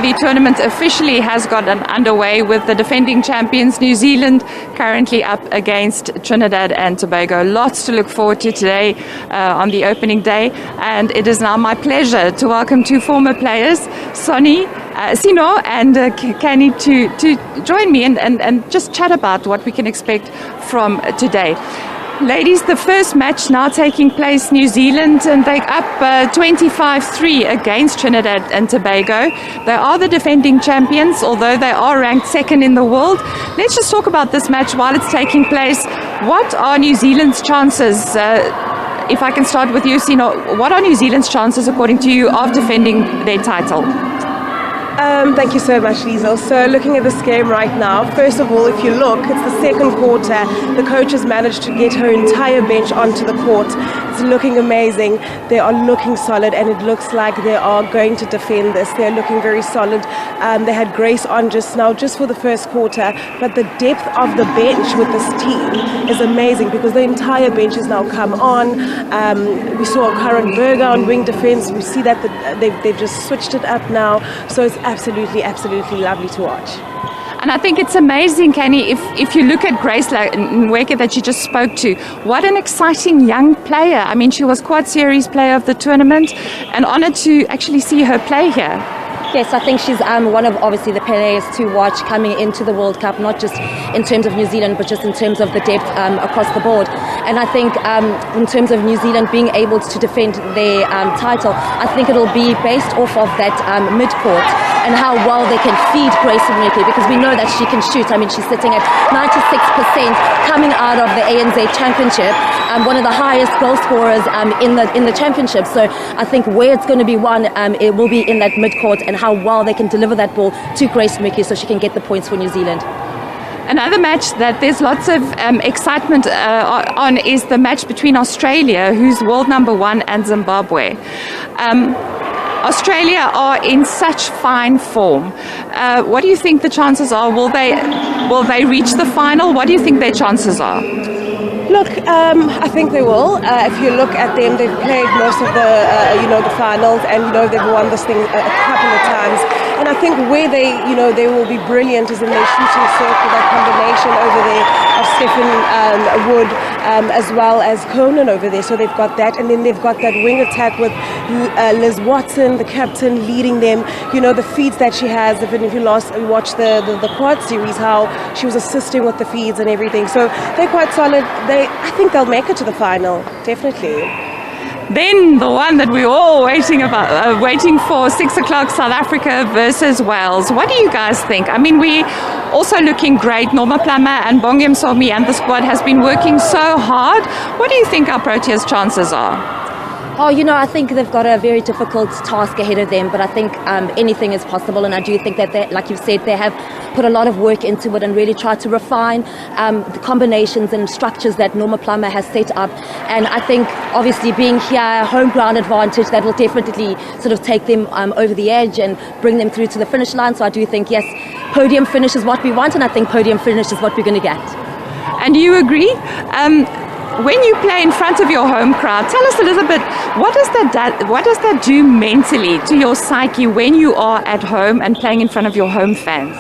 the tournament officially has gotten underway with the defending champions New Zealand currently up against Trinidad and Tobago. Lots to look forward to today on the opening day, and it is now my pleasure to welcome two former players, Sino and Kenny, to join me and just chat about what we can expect from today. Ladies, the first match now taking place, New Zealand, and they're up 25-3 against Trinidad and Tobago. They are the defending champions, although they are ranked second in the world. Let's just talk about this match while it's taking place. What are New Zealand's chances? If I can start with you, Sino, what are New Zealand's chances, according to you, of defending their title? Thank you so much, Liezel. So looking at this game right now, first of all, if you look, it's the second quarter. The coach has managed to get her entire bench onto the court. It's looking amazing. They are looking solid, and it looks like they are going to defend this. They're looking very solid. They had Grace on just now, just for the first quarter, but the depth of the bench with this team is amazing because the entire bench has now come on. We saw Karen Berger on wing defense. We see that they've just switched it up now. So it's absolutely lovely to watch. And I think it's amazing, Kenny, if you look at Grace Nweke that you just spoke to, what an exciting young player. I mean, she was Quad Series player of the tournament, and honoured to actually see her play here. Yes, I think she's one of obviously the players to watch coming into the World Cup, not just in terms of New Zealand, but just in terms of the depth across the board. And I think in terms of New Zealand being able to defend their title, I think it'll be based off of that mid-court and how well they can feed Grace Nweke, because we know that she can shoot. I mean, she's sitting at 96% coming out of the ANZ Championship, one of the highest goal scorers in the championship. So I think where it's going to be won, it will be in that mid-court and how well they can deliver that ball to Grace Nweke so she can get the points for New Zealand. Another match that there's lots of excitement on is the match between Australia, who's world number one, and Zimbabwe. Australia are in such fine form. What do you think the chances are? Will they reach the final? What do you think their chances are? Look, I think they will. If you look at them, they've played most of the finals, and they've won this thing a couple of times. And I think where they will be brilliant is in their shooting circle, that combination over there of Stephen Wood as well as Conan over there. So they've got that, and then they've got that wing attack with Liz Watson, the captain, leading them. The feeds that she has. If you watch the Quad Series, how she was assisting with the feeds and everything. So they're quite solid. I think they'll make it to the final, definitely. Then the one that we're all waiting for, 6 o'clock, South Africa versus Wales. What do you guys think? I mean, we also looking great. Norma Plummer and Bongi Msomi and the squad has been working so hard. What do you think our Proteas chances are? Oh, I think they've got a very difficult task ahead of them, but I think anything is possible, and I do think that they, like you've said, they have put a lot of work into it and really tried to refine the combinations and structures that Norma Plummer has set up. And I think obviously being here, home ground advantage, that will definitely sort of take them over the edge and bring them through to the finish line. So I do think, yes, podium finish is what we want, and I think podium finish is what we're going to get. And you agree? When you play in front of your home crowd, tell us a little bit, what does that do mentally to your psyche when you are at home and playing in front of your home fans?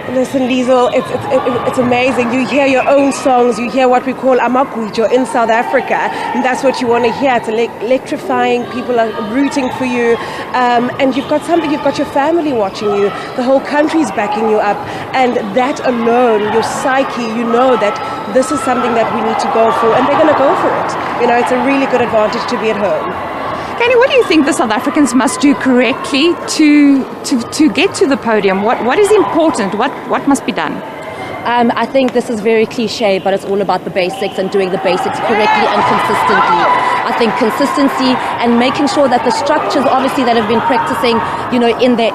Listen, Liezel, it's amazing. You hear your own songs, you hear what we call amagujo in South Africa, and that's what you want to hear. It's electrifying. People are rooting for you, and you've got your family watching you. The whole country's backing you up, and that alone, your psyche, that this is something that we need to go for, and they're going to go for it. It's a really good advantage to be at home. Kenny, what do you think the South Africans must do correctly to get to the podium? What is important? What must be done? I think this is very cliche, but it's all about the basics and doing the basics correctly and consistently. I think consistency and making sure that the structures, obviously, that have been practicing, in their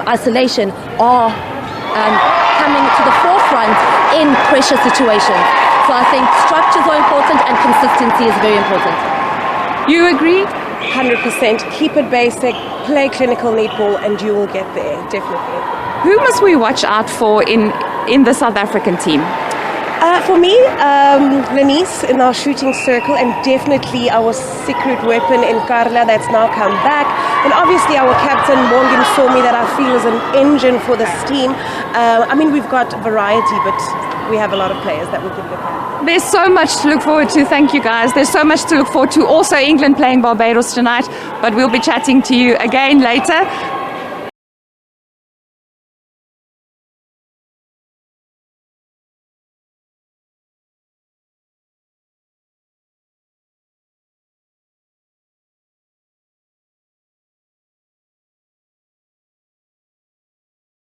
isolation, are coming to the forefront in pressure situations. So I think structures are important and consistency is very important. You agree? 100%. Keep it basic, play clinical netball, and you will get there, definitely. Who must we watch out for in the South African team? For me, Lenice in our shooting circle, and definitely our secret weapon in Carla that's now come back. And obviously our captain, Morgan Somi, that I feel is an engine for this team. I mean, we've got variety, but we have a lot of players that we can look at. There's so much to look forward to. Thank you, guys. There's so much to look forward to. Also, England playing Barbados tonight, but we'll be chatting to you again later.